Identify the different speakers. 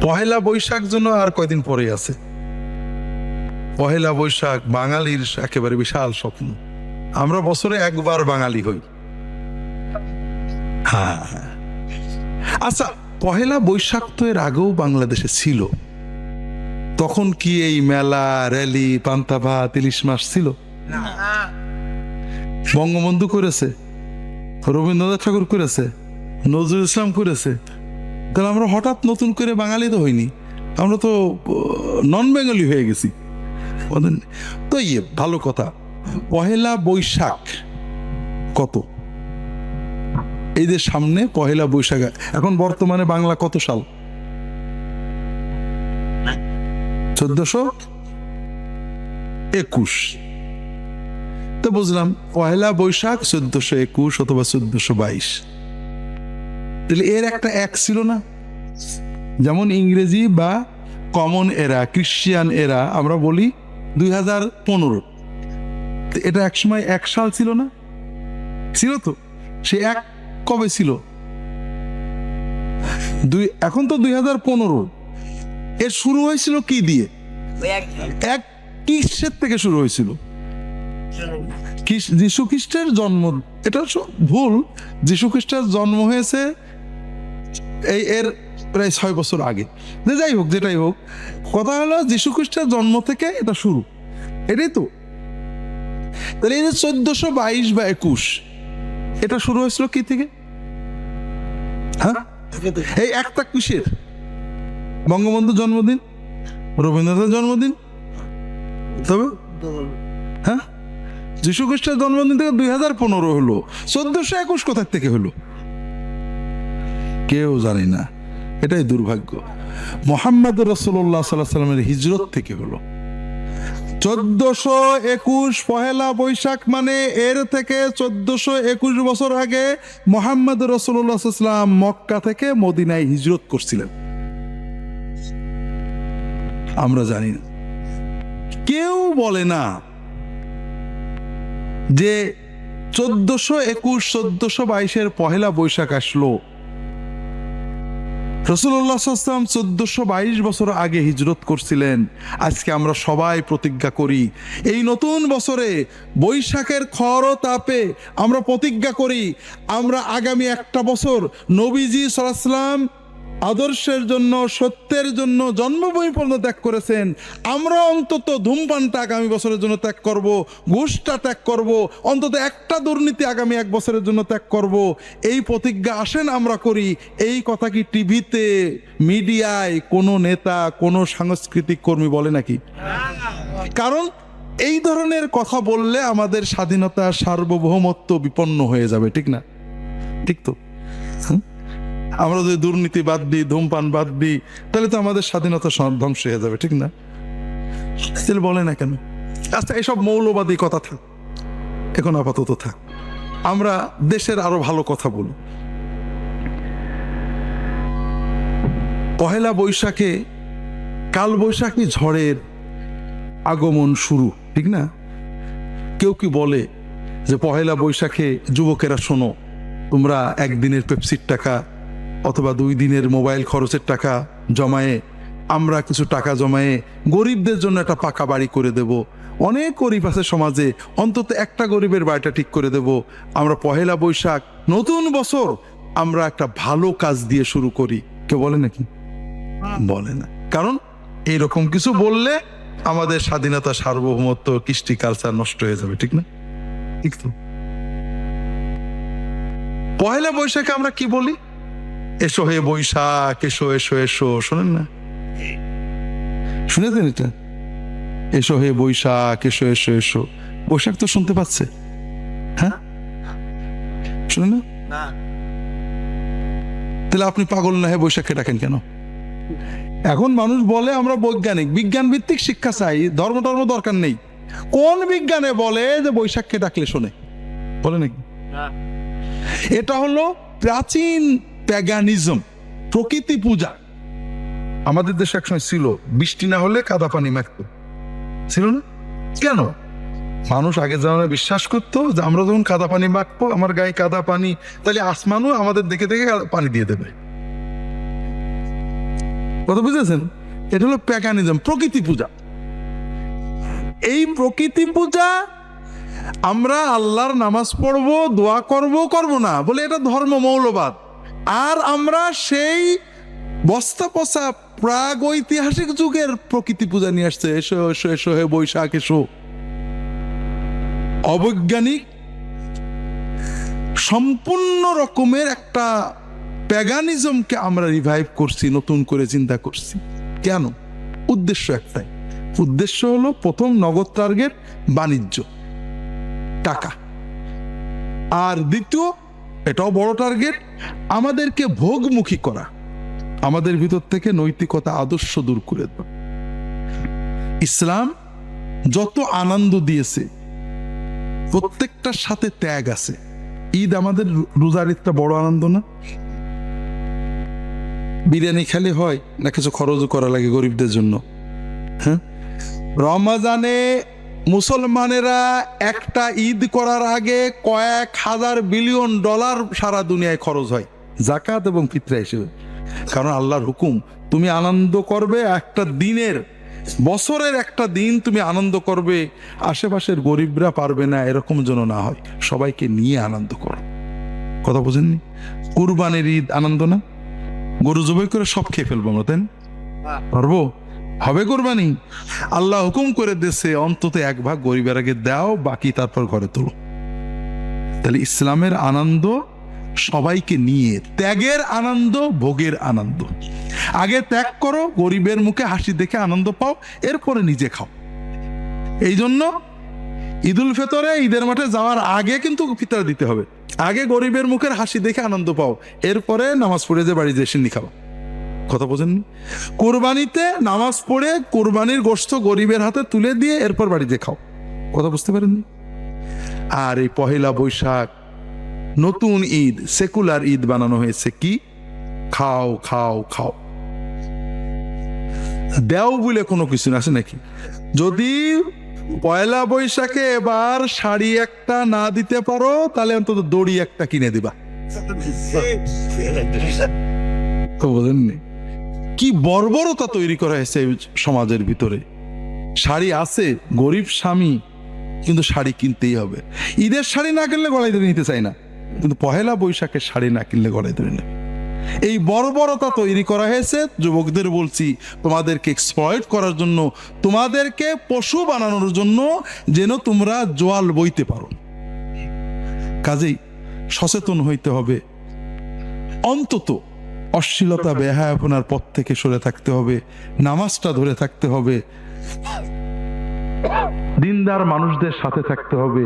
Speaker 1: পহেলা বৈশাখ জন্য আর কয়দিন পরে আছে। পহেলা বৈশাখ বাঙালির একেবারে বিশাল স্বপ্ন। আমরা বছরে একবার বাঙালি হই। হ্যাঁ, আচ্ছা, পহেলা বৈশাখ তো এর আগেও বাংলাদেশে ছিল। তখন কি এই মেলা, র্যালি, পান্তা ভাত, ইলিশ মাছ ছিল? বঙ্গবন্ধু করেছে, রবীন্দ্রনাথ ঠাকুর করেছে, নজরুল ইসলাম করেছে। তাহলে আমরা হঠাৎ নতুন করে বাঙালি তো হইনি, আমরা তো নন বেঙ্গলি হয়ে গেছি। তো ভালো কথা। পহেলা বৈশাখ কত? এই যে সামনে পহেলা বৈশাখ, এখন বর্তমানে বাংলা কত সাল? 1421। তো বুঝলাম পহেলা বৈশাখ 1421 অথবা 1422। তাহলে এর একটা এক ছিল না? যেমন ইংরেজি বা কমন এরা, ক্রিশ্চিয়ান এরা আমরা বলি 2015। এটা একসময় এক সাল ছিল না? ছিল তো। সে এক কবে ছিল? এখন তো 2015। এর শুরু হয়েছিল কি দিয়ে? এক কিসের থেকে শুরু হয়েছিল? যীশু খ্রিস্টের জন্ম। এটা ভুল। যীশু খ্রিস্টের জন্ম হয়েছে এর প্রায় 6 বছর আগে। যাই হোক, যেটাই হোক, কথা হলো যীশু খ্রিস্টের জন্ম থেকে এটা শুরু। এটাই তো। তাহলে এই যে 1422 বা 21, এটা শুরু হয়েছিল কি থেকে? হ্যাঁ, এই একটা কিসের? বঙ্গবন্ধুর জন্মদিন, রবীন্দ্রনাথের জন্মদিন। তবে হ্যাঁ, যীশু খ্রিস্টের জন্মদিন থেকে 2015 হলো। 1421 কোথা থেকে হলো কেউ জানি না। এটাই দুর্ভাগ্য। মুহাম্মদ রাসূলুল্লাহ সাল্লাল্লাহু আলাইহি ওয়াসাল্লামের হিজরত থেকে হলো 1421 পহেলা বৈশাখ। মানে এর থেকে 1421 বছর আগে মুহাম্মদ রাসূলুল্লাহ সাল্লাল্লাহু আলাইহি ওয়াসাল্লাম মক্কা থেকে মদিনায় হিজরত করছিলেন। আমরা জানি না। কেউ বলে না যে 1421 1422 পহেলা বৈশাখ আসলো। রাসূলুল্লাহ সাল্লাল্লাহু আলাইহি ওয়াসাল্লাম 1422 বছর আগে হিজরত করছিলেন। আজকে আমরা সবাই প্রতিজ্ঞা করি, এই নতুন বছরে বৈশাখের খর তাপে আমরা প্রতিজ্ঞা করি, আমরা আগামী একটা বছর নবীজি সাল্লাল্লাহু আলাইহি ওয়াসাল্লাম আদর্শের জন্য, সত্যের জন্য জন্মভূমি পর্যন্ত ত্যাগ করেছেন। আমরা অন্তত ধূমপানটা আগামী বছরের জন্য ত্যাগ করব, ঘুষটা ত্যাগ করব, অন্তত একটা দুর্নীতি আগামী 1 বছরের জন্য ত্যাগ করব। এই প্রতিজ্ঞা আসেন আমরা করি। এই কথা কি টিভিতে, মিডিয়ায় কোনো নেতা, কোনো সাংস্কৃতিক কর্মী বলে নাকি? কারণ এই ধরনের কথা বললে আমাদের স্বাধীনতা, সার্বভৌমত্ব বিপন্ন হয়ে যাবে। ঠিক না? ঠিক তো। আমরা যদি দুর্নীতি বাদ দিই, ধূমপান বাদ দিই, তাহলে তো আমাদের স্বাধীনতা ধ্বংস হয়ে যাবে। ঠিক না? বলে না কেন? আচ্ছা, এসব মৌলবাদী কথা থাক, এখন আপাতত থাক। আমরা দেশের আরো ভালো কথা বলি। পহেলা বৈশাখে কাল বৈশাখী ঝড়ের আগমন শুরু। ঠিক না? কেউ কি বলে যে পহেলা বৈশাখে যুবকেরা শোনো, তোমরা একদিনের পেপসির টাকা অথবা 2 দিনের মোবাইল খরচের টাকা জমায়ে, আমরা কিছু টাকা জমায়ে গরিবদের জন্য একটা পাকা বাড়ি করে দেব। অনেক গরিব আছে সমাজে, অন্তত একটা গরিবের বাড়িটা ঠিক করে দেব। আমরা পহেলা বৈশাখ, নতুন বছর, আমরা একটা ভালো কাজ দিয়ে শুরু করি। কেউ বলে নাকি? বলে না। কারণ এইরকম কিছু বললে আমাদের স্বাধীনতা, সার্বভৌমত্ব, কৃষ্টি, কালচার নষ্ট হয়ে যাবে। ঠিক না? ঠিক তো। পহেলা বৈশাখে আমরা কি বলি? এসো হে বৈশাখ, এসো এসো এসো। শোনেন না? শুনেছেন এটা? এসো হে বৈশাখ, এসো এসো এসো। বৈশাখ তো শুনতে পাচ্ছে? হ্যাঁ, শুনে না? তাহলে আপনি পাগল না হয়ে বৈশাখে ডাকেন কেন? এখন মানুষ বলে আমরা বৈজ্ঞানিক, বিজ্ঞান ভিত্তিক শিক্ষা চাই, ধর্ম টর্ম দরকার নেই। কোন বিজ্ঞানে বলে যে বৈশাখকে ডাকলে শোনে? বলে নাকি? এটা হলো প্রাচীন প্যাগানিজম, প্রকৃতি পূজা। আমাদের দেশে একসময় ছিল, বৃষ্টি না হলে কাদা পানি মাখতো, ছিল না? কেন? মানুষ আগে যেমন বিশ্বাস করতো যে আমরা যখন কাদা পানি মাখবো, আমার গায়ে কাদা পানি, তাহলে আসমানও আমাদের দেখে দেখে পানি দিয়ে দেবে। কথা বুঝেছেন? এটা হলো প্যাগানিজম, প্রকৃতি পূজা। এই প্রকৃতি পূজা আমরা আল্লাহর নামাজ পড়বো, দোয়া করব না বলে এটা ধর্ম মৌলবাদ। আর আমরা সেই বস্তা পচা প্রাগ ঐতিহাসিক যুগের প্রকৃতি পূজা নিয়ে আসছে। এসো এসো এসো হে বৈশাখ এসো। অবৈজ্ঞানিক সম্পূর্ণ রকমের একটা প্যাগানিজমকে আমরা রিভাইভ করছি, নতুন করে চিন্তা করছি। কেন? উদ্দেশ্য একটাই, উদ্দেশ্য হলো প্রথম নগদ টার্গেট বাণিজ্য, টাকা। আর দ্বিতীয়, এটাও বড় টার্গেট, আমাদেরকে ভোগমুখী করা, আমাদের ভিতর থেকে নৈতিকতা আদর্শ দূর করে দেওয়া। ইসলাম যত আনন্দ দিয়েছে প্রত্যেকটার সাথে ত্যাগ আছে। ঈদ, আমাদের রোজার ঈদটা বড় আনন্দ না? বিরিয়ানি খেলে হয় না কিছু খরচও করা লাগে গরিবদের জন্য? হ্যাঁ, রমজানে মুসলমানেরা একটা ঈদ করার আগে কয়েক হাজার বিলিয়ন ডলার সারা দুনিয়ায় খরচ হয় যাকাত এবং ফিতরা হিসেবে। কারণ আল্লাহর হুকুম, তুমি আনন্দ করবে একটা দিনের, বছরের একটা দিন তুমি আনন্দ করবে, আশেপাশের গরিবরা পারবে না এরকম যেন না হয়, সবাইকে নিয়ে আনন্দ করো। কথা বোঝেননি? কুরবানির ঈদ আনন্দ না? গরু জবাই করে সব খেয়ে ফেলবো আমরা, তাই না? পারবো? হবে কোরবানি? আল্লাহ হুকুম করে দিয়েছে অন্তত এক ভাগ গরিবের আগে দাও, বাকি তারপর ঘরে তোলো। তাহলে ইসলামের আনন্দ সবাইকে নিয়ে, ত্যাগের আনন্দ, ভোগের আনন্দ। আগে ত্যাগ করো, গরিবের মুখে হাসি দেখে আনন্দ পাও, এরপরে নিজে খাও। এই জন্য ঈদুল ফিতরে ঈদের মাঠে যাওয়ার আগে কিন্তু ফিতরা দিতে হবে। আগে গরিবের মুখের হাসি দেখে আনন্দ পাও, এরপরে নামাজ পড়ে যে বাড়ি যেয়ে সিন্নি খাও। কথা বোঝেননি? কোরবানিতে নামাজ পড়ে কোরবানির গোশত গরিবের হাতে তুলে দিয়ে এরপর বাড়িতে খাও। কথা বুঝতে পারেননি? আর এই পহেলা বৈশাখ নতুন ঈদ, সেকুলার ঈদ বানানো হয়েছে কি? খাও খাও খাও, দেও বলে কোনো কিছু না, আছে নাকি? যদি পয়লা বৈশাখে এবার শাড়ি একটা না দিতে পারো তাহলে অন্তত দড়ি একটা কিনে দিবা। তো বলেননি কি বর্বরতা তৈরি করা হয়েছে সমাজের ভিতরে? শাড়ি আছে, গরিব স্বামী, কিন্তু শাড়ি কিনতেই হবে। ঈদের শাড়ি না কিনলে গলায় ধরে নিতে চাই না, কিন্তু পহেলা বৈশাখের শাড়ি না কিনলে গলায় ধরে নেবে। এই বর্বরতা তৈরি করা হয়েছে। যুবকদের বলছি, তোমাদেরকে এক্সপ্লয়েট করার জন্য, তোমাদেরকে পশু বানানোর জন্য, যেন তোমরা জোয়াল বইতে পারো। কাজেই সচেতন হইতে হবে। অন্তত অশ্লীলতা, বেহায়াপনার পথ থেকে সরে থাকতে হবে, নামাজটা ধরে থাকতে হবে, দিনদার মানুষদের সাথে থাকতে হবে।